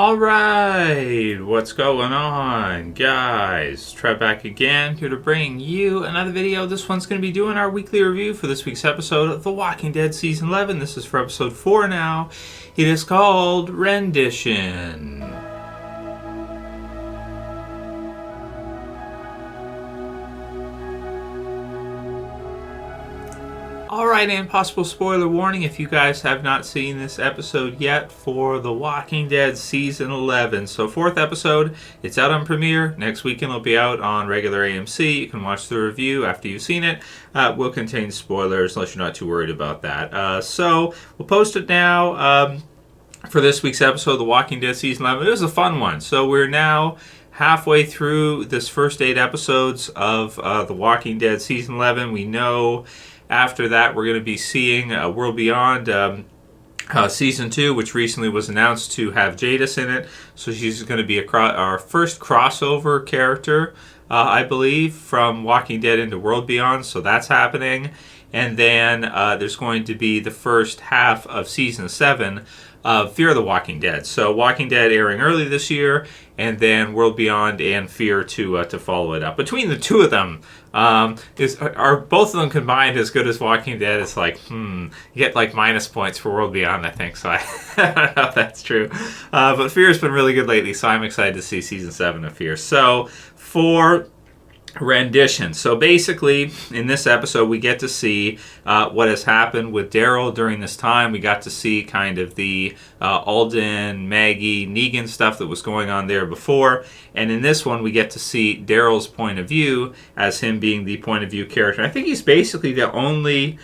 Alright, what's going on, guys? Trev back again, here to bring you another video. This one's going to be doing our weekly review for this week's episode of The Walking Dead Season 11. This is for episode 4 now. It is called Rendition. Alright, and possible spoiler warning if you guys have not seen this episode yet for The Walking Dead Season 11. So, 4th episode, it's out on Premiere. Next weekend it'll be out on regular AMC. You can watch the review after you've seen it. Will contain spoilers unless you're not too worried about that. So, we'll post it now for this week's episode of The Walking Dead Season 11. It was a fun one. So, we're now halfway through this first 8 episodes of The Walking Dead Season 11. We know after that, we're going to be seeing World Beyond Season 2, which recently was announced to have Jadis in it. So she's going to be our first crossover character, I believe, from Walking Dead into World Beyond. So that's happening. And then there's going to be the first half of Season 7 of Fear the Walking Dead. So Walking Dead airing early this year, and then World Beyond and Fear to follow it up. Between the two of them, are both of them combined as good as Walking Dead? It's like, you get like minus points for World Beyond, I think. So I don't know if that's true. But Fear's been really good lately, so I'm excited to see Season 7 of Fear. So for Rendition. So basically, in this episode, we get to see what has happened with Daryl during this time. We got to see kind of the Alden, Maggie, Negan stuff that was going on there before. And in this one, we get to see Daryl's point of view as him being the point of view character. I think he's basically the only,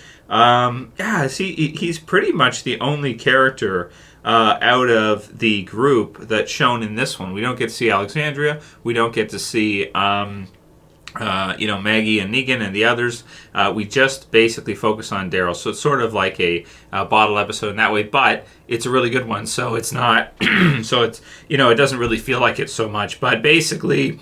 he's pretty much the only character out of the group that's shown in this one. We don't get to see Alexandria. We don't get to see Maggie and Negan and the others. We just basically focus on Daryl. So it's sort of like a bottle episode in that way, but it's a really good one. So it's not, so it's, it doesn't really feel like it so much. But basically,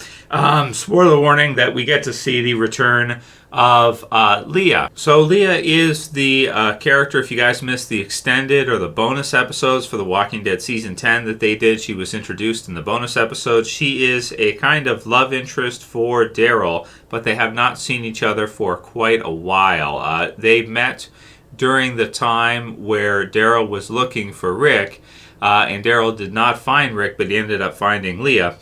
spoiler warning that we get to see the return of Leah. So Leah is the character, if you guys missed the extended or the bonus episodes for The Walking Dead Season 10 that they did, she was introduced in the bonus episodes. She is a kind of love interest for Daryl, but they have not seen each other for quite a while. They met during the time where Daryl was looking for Rick, and Daryl did not find Rick, but he ended up finding Leah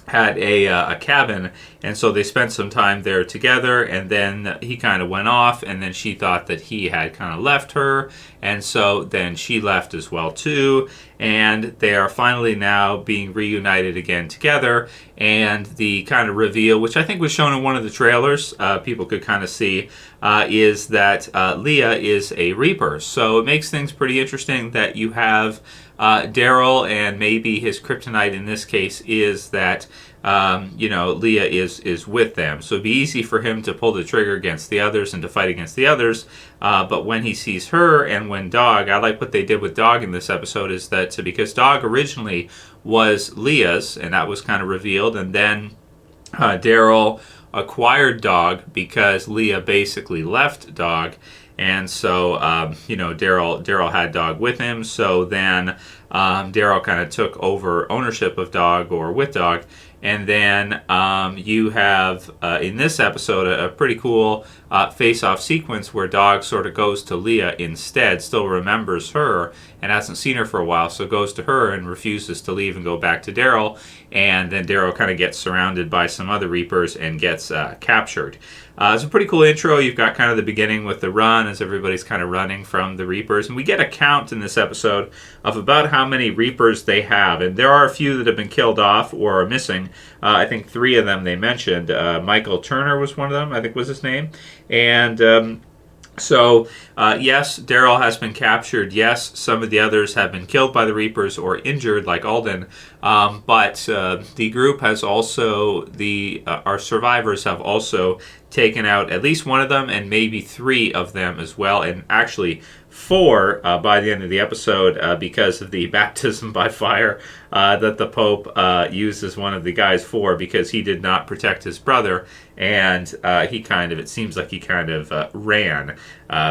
at a cabin, and so they spent some time there together, and then he kind of went off, and then she thought that he had kind of left her, and so then she left as well too, and they are finally now being reunited again together. And the kind of reveal, which I think was shown in one of the trailers, people could kind of see, is that Leah is a Reaper. So it makes things pretty interesting that you have Daryl, and maybe his kryptonite in this case is that Leah is with them. So it'd be easy for him to pull the trigger against the others and to fight against the others. But when he sees her and when Dog, I like what they did with Dog in this episode, is that because Dog originally was Leah's, and that was kind of revealed, and then Daryl acquired Dog because Leah basically left Dog. And so, Daryl had Dog with him. So then Daryl kind of took over ownership of Dog, or with Dog. And then you have, in this episode, a pretty cool face-off sequence where Dog sort of goes to Leah instead, still remembers her, and hasn't seen her for a while, so goes to her and refuses to leave and go back to Daryl. And then Daryl kind of gets surrounded by some other Reapers and gets captured. It's a pretty cool intro. You've got kind of the beginning with the run as everybody's kind of running from the Reapers. And we get a count in this episode of about how many Reapers they have. And there are a few that have been killed off or are missing. I think 3 of them they mentioned. Michael Turner was one of them, I think was his name. And So, yes, Daryl has been captured. Yes, some of the others have been killed by the Reapers or injured, like Alden. But the group has also, our survivors have also taken out at least one of them and maybe 3 of them as well. And actually 4 by the end of the episode because of the baptism by fire that the Pope used as one of the guys for, because he did not protect his brother. And it seems like he kind of ran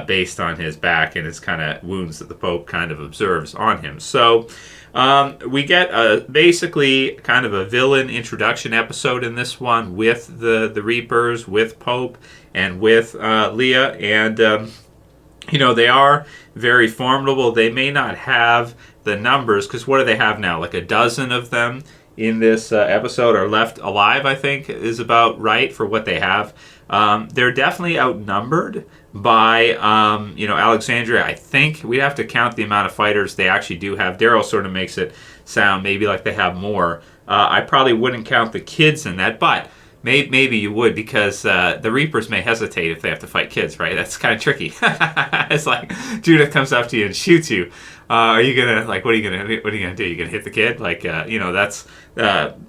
based on his back and his kind of wounds that the Pope kind of observes on him. So We get basically kind of a villain introduction episode in this one with the Reapers, with Pope, and with Leah, and they are very formidable. They may not have the numbers, because what do they have now? Like a dozen of them in this episode are left alive, I think, is about right for what they have. They're definitely outnumbered by, Alexandria. I think we have to count the amount of fighters they actually do have. Daryl sort of makes it sound maybe like they have more. I probably wouldn't count the kids in that, but maybe you would, because the Reapers may hesitate if they have to fight kids, right? That's kind of tricky. It's like Judith comes up to you and shoots you. Are you gonna what are you gonna do? You gonna hit the kid? That's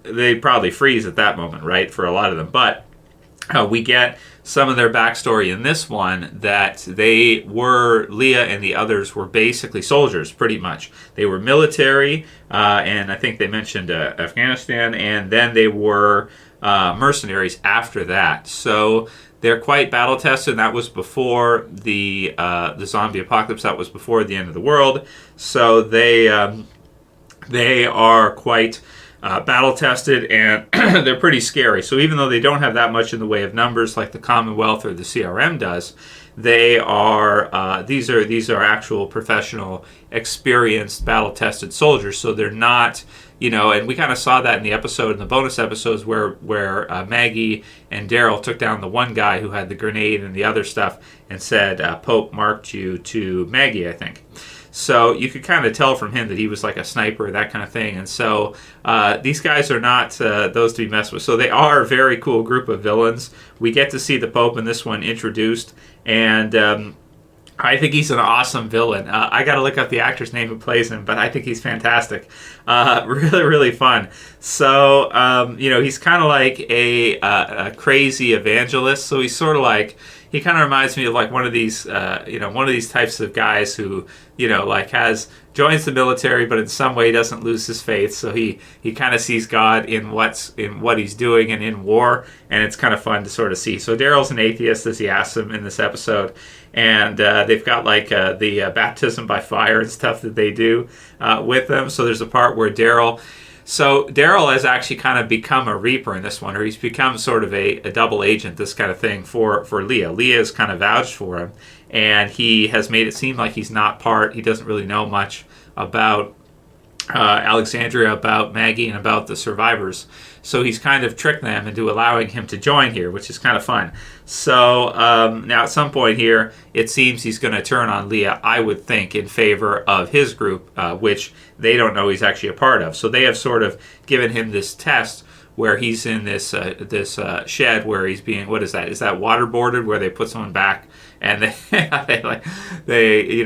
they probably freeze at that moment, right? For a lot of them, but we get some of their backstory in this one, that Leah and the others were basically soldiers, pretty much. They were military, and I think they mentioned Afghanistan, and then they were mercenaries after that. So they're quite battle tested. That was before the zombie apocalypse. That was before the end of the world. So they are quite battle tested, and they're pretty scary. So even though they don't have that much in the way of numbers like the Commonwealth or the CRM does, they are these are actual professional, experienced, battle tested soldiers. So they're not, and we kind of saw that in the bonus episodes where Maggie and Daryl took down the one guy who had the grenade and the other stuff, and said Pope marked you to Maggie, I think. So you could kind of tell from him that he was like a sniper, that kind of thing. And so these guys are not those to be messed with. So they are a very cool group of villains. We get to see the Pope in this one introduced, and I think he's an awesome villain. I got to look up the actor's name who plays him, but I think he's fantastic. Really, really fun. So, he's kind of like a crazy evangelist. So he's sort of like, he kind of reminds me of like one of these types of guys who, joins the military, but in some way doesn't lose his faith. So he kind of sees God in what he's doing and in war, and it's kind of fun to sort of see. So Daryl's an atheist, as he asks him in this episode, and they've got like the baptism by fire and stuff that they do with them. So there's a part where Daryl has actually kind of become a Reaper in this one, or he's become sort of a double agent, this kind of thing for Leah. Leah has kind of vouched for him, and he has made it seem like he's not he doesn't really know much about Alexandria, about Maggie, and about the survivors. So he's kind of tricked them into allowing him to join here, which is kind of fun. So now at some point here, it seems he's going to turn on Leah, I would think, in favor of his group, which they don't know he's actually a part of. So they have sort of given him this test where he's in this shed where he's being, what is that? Is that waterboarded, where they put someone back and they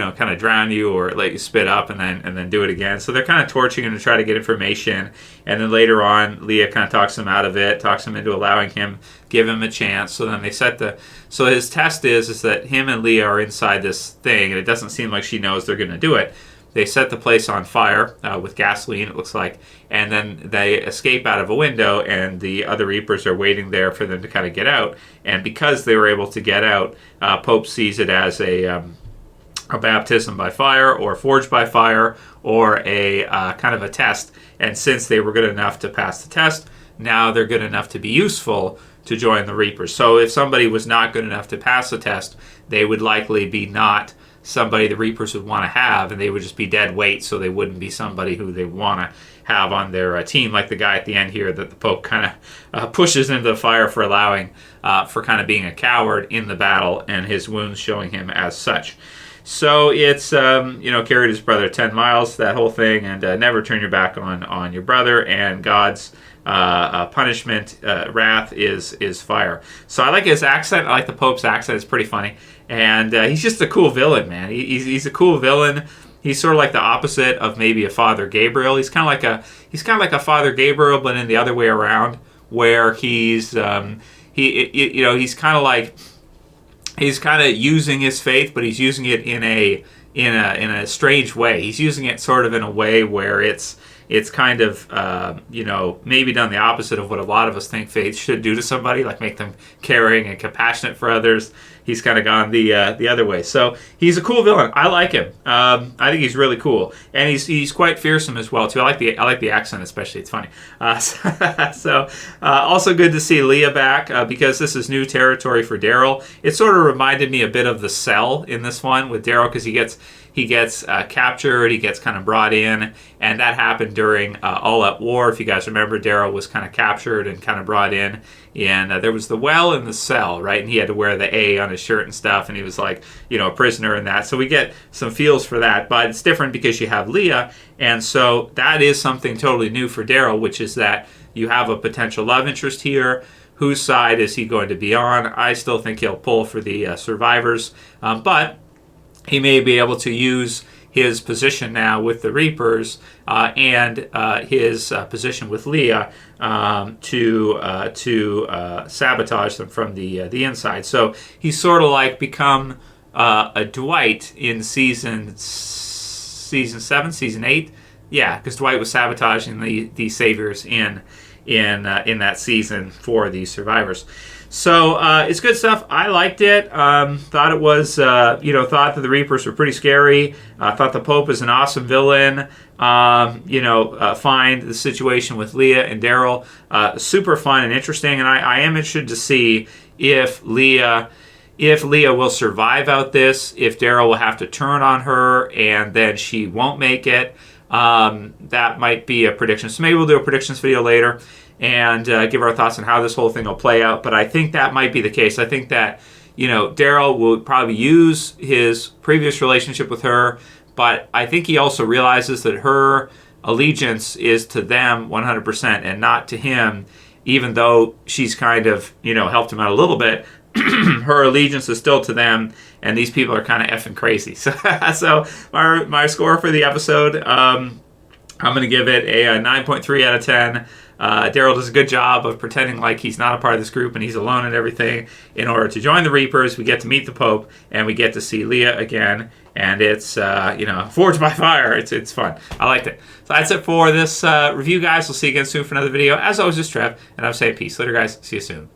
kind of drown you or let you spit up and then do it again. So they're kind of torturing him to try to get information, and then later on Leah kind of talks him out of it, talks him into allowing him, give him a chance. So then they so his test is that him and Leah are inside this thing, and it doesn't seem like she knows they're going to do it. They set the place on fire with gasoline, it looks like, and then they escape out of a window, and the other Reapers are waiting there for them to kind of get out. And because they were able to get out, Pope sees it as a baptism by fire, or forged by fire, or a kind of a test. And since they were good enough to pass the test, now they're good enough to be useful to join the Reapers. So if somebody was not good enough to pass the test, they would likely be not somebody the Reapers would want to have, and they would just be dead weight, so they wouldn't be somebody who they want to have on their team, like the guy at the end here that the Pope kind of pushes into the fire for allowing, for kind of being a coward in the battle, and his wounds showing him as such. So it's, carried his brother 10 miles, that whole thing, and never turn your back on your brother, and God's punishment, wrath is fire. So I like his accent. I like the Pope's accent. It's pretty funny. And he's just a cool villain, man. He's a cool villain. He's sort of like the opposite of maybe a Father Gabriel. He's kind of like a Father Gabriel, but in the other way around, where he's kind of using his faith, but he's using it in a strange way. He's using it sort of in a way where it's it's kind of, maybe done the opposite of what a lot of us think faith should do to somebody, like make them caring and compassionate for others. He's kind of gone the other way. So he's a cool villain. I like him. I think he's really cool, and he's quite fearsome as well too. I like the accent especially. It's funny. Also good to see Leah back because this is new territory for Daryl. It sort of reminded me a bit of The Cell in this one with Daryl, because he gets captured, he gets kind of brought in, and that happened during All Out War. If you guys remember, Daryl was kind of captured and kind of brought in, and there was the well and the cell, right? And he had to wear the A on his shirt and stuff, and he was like, a prisoner in that. So we get some feels for that, but it's different because you have Leah, and so that is something totally new for Daryl, which is that you have a potential love interest here. Whose side is he going to be on? I still think he'll pull for the survivors, but he may be able to use his position now with the Reapers and his position with Leah to sabotage them from the inside. So he's sort of like become a Dwight in season 7, season 8. Yeah, because Dwight was sabotaging the saviors in that season for the survivors. So it's good stuff. I liked it. Thought it was, thought that the Reapers were pretty scary. Thought the Pope is an awesome villain. Find the situation with Leah and Daryl super fun and interesting. And I am interested to see if Leah will survive out this, if Daryl will have to turn on her and then she won't make it. That might be a prediction. So maybe we'll do a predictions video later and give our thoughts on how this whole thing will play out. But I think that might be the case. I think that, Daryl will probably use his previous relationship with her, but I think he also realizes that her allegiance is to them 100% and not to him, even though she's kind of, helped him out a little bit. Her allegiance is still to them, and these people are kind of effing crazy. So my score for the episode, I'm going to give it a 9.3 out of 10. Daryl does a good job of pretending like he's not a part of this group and he's alone and everything in order to join the Reapers. We get to meet the Pope, and we get to see Leah again, and it's, forged by fire. It's fun. I liked it. So that's it for this review, guys. We'll see you again soon for another video. As always, it's Trev, and I'm saying peace. Later, guys. See you soon.